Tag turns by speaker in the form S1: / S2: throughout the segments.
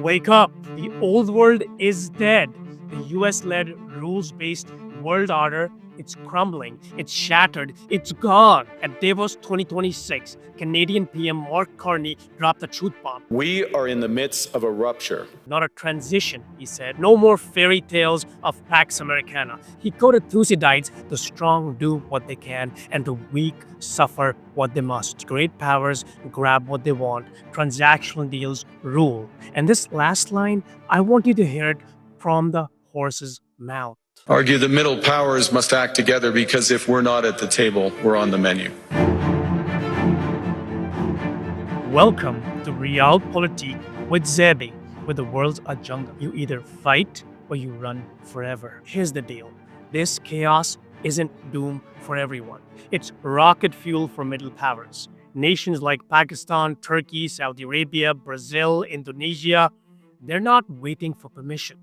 S1: Wake up! The old world is dead. The US-led rules-based world order, it's crumbling, it's shattered, it's gone. At Davos 2026, Canadian PM Mark Carney dropped the truth bomb.
S2: We are in the midst of a rupture.
S1: Not a transition, he said. No more fairy tales of Pax Americana. He quoted Thucydides, the strong do what they can, and the weak suffer what they must. Great powers grab what they want. Transactional deals rule. And this last line, I want you to hear it from the horse's mouth.
S2: Argue the middle powers must act together because if we're not at the table, we're on the menu.
S1: Welcome to Realpolitik with Zaidi, where the world's a jungle. You either fight or you run forever. Here's the deal. This chaos isn't doom for everyone. It's rocket fuel for middle powers. Nations like Pakistan, Turkey, Saudi Arabia, Brazil, Indonesia, they're not waiting for permission.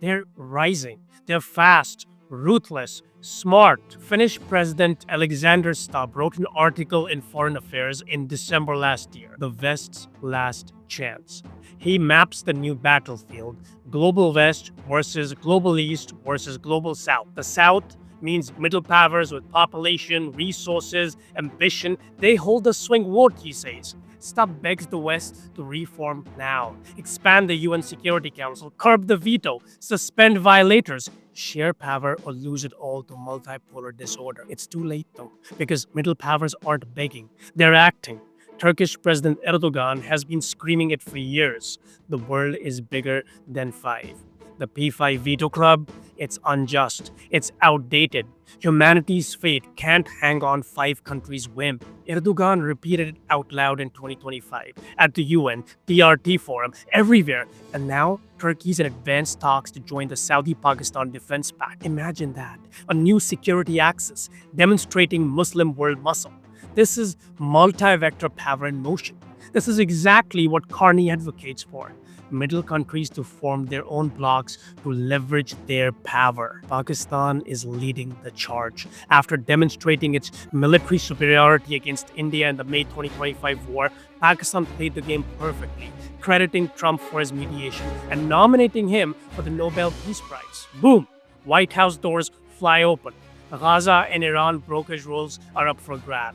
S1: They're rising. They're fast, ruthless, smart. Finnish President Alexander Stubb wrote an article in Foreign Affairs in December last year, The West's Last Chance. He maps the new battlefield, Global West versus Global East versus Global South. The South means middle powers with population, resources, ambition. They hold the swing vote, he says. Stubb begs the West to reform now, expand the UN Security Council, curb the veto, suspend violators, share power or lose it all to multipolar disorder. It's too late though, because middle powers aren't begging, they're acting. Turkish President Erdoğan has been screaming it for years. The world is bigger than five. The P5 veto club, it's unjust, it's outdated. Humanity's fate can't hang on five countries' whim. Erdoğan repeated it out loud in 2025 at the UN, PRT Forum, everywhere. And now Turkey's in advanced talks to join the Saudi-Pakistan Defense Pact. Imagine that, a new security axis demonstrating Muslim world muscle. This is multi-vector power in motion. This is exactly what Carney advocates for. Middle countries to form their own blocs to leverage their power. Pakistan is leading the charge. After demonstrating its military superiority against India in the May 2025 war, Pakistan played the game perfectly, crediting Trump for his mediation and nominating him for the Nobel Peace Prize. Boom! White House doors fly open. Gaza and Iran brokerage rules are up for grab.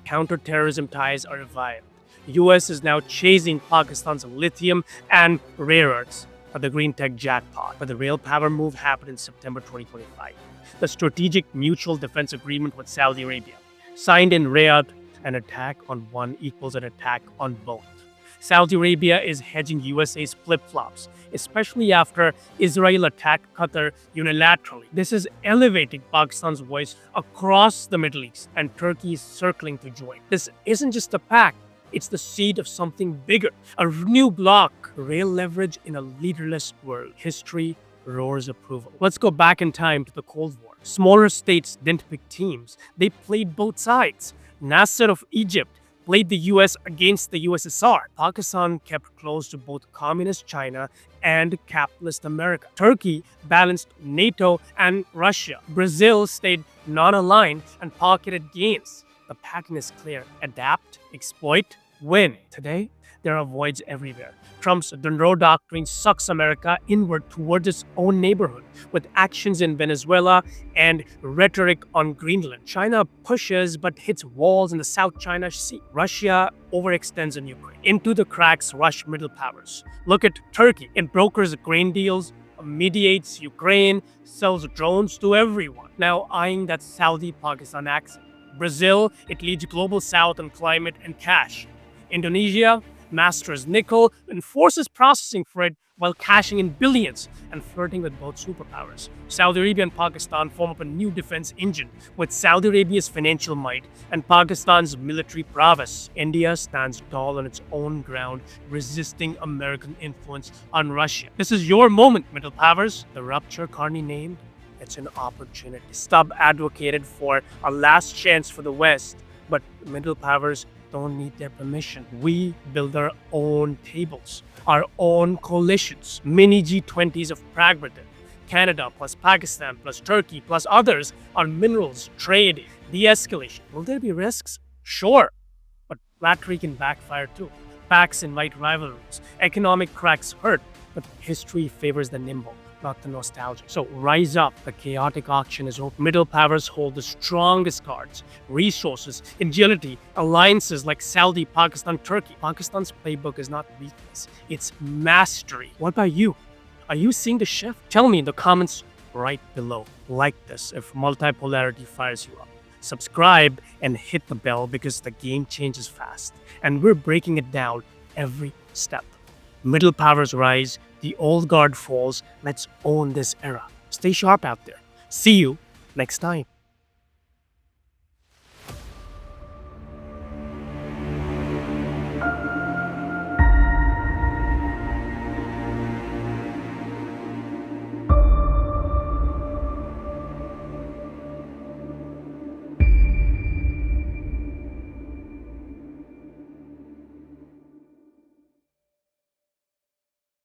S1: Counterterrorism ties are revived. US is now chasing Pakistan's lithium and rare earths for the green tech jackpot. But the real power move happened in September 2025. The Strategic Mutual Defense Agreement with Saudi Arabia. Signed in Riyadh, an attack on one equals an attack on both. Saudi Arabia is hedging USA's flip-flops, especially after Israel attacked Qatar unilaterally. This is elevating Pakistan's voice across the Middle East, and Turkey is circling to join. This isn't just a pact. It's the seed of something bigger, a new bloc, real leverage in a leaderless world. History roars approval. Let's go back in time to the Cold War. Smaller states didn't pick teams. They played both sides. Nasser of Egypt played the US against the USSR. Pakistan kept close to both communist China and capitalist America. Turkey balanced NATO and Russia. Brazil stayed non-aligned and pocketed gains. The pattern is clear. Adapt, exploit, win. Today, there are voids everywhere. Trump's Donroe Doctrine sucks America inward towards its own neighborhood, with actions in Venezuela and rhetoric on Greenland. China pushes but hits walls in the South China Sea. Russia overextends in Ukraine. Into the cracks rush middle powers. Look at Turkey. It brokers grain deals, mediates Ukraine, sells drones to everyone. Now eyeing that Saudi-Pakistan axis. Brazil, it leads Global South on climate and cash. Indonesia masters nickel and forces processing for it while cashing in billions and flirting with both superpowers. Saudi Arabia and Pakistan form up a new defense engine with Saudi Arabia's financial might and Pakistan's military prowess. India stands tall on its own ground, resisting American influence on Russia. This is your moment, middle powers. The rupture Carney named, it's an opportunity. Stubb advocated for a last chance for the West, but middle powers don't need their permission. We build our own tables, our own coalitions, mini G20s of Prague, Britain, Canada plus Pakistan plus Turkey plus others on minerals, trade, de-escalation. Will there be risks? Sure, but flattery can backfire too. Pacts invite rivalries. Economic cracks hurt. But history favors the nimble, not the nostalgic. So rise up, the chaotic auction is open. Middle powers hold the strongest cards, resources, agility, alliances like Saudi, Pakistan, Turkey. Pakistan's playbook is not weakness, it's mastery. What about you? Are you seeing the shift? Tell me in the comments right below. Like this if multipolarity fires you up. Subscribe and hit the bell because the game changes fast. And we're breaking it down every step. Middle powers rise, the old guard falls. Let's own this era. Stay sharp out there. See you next time.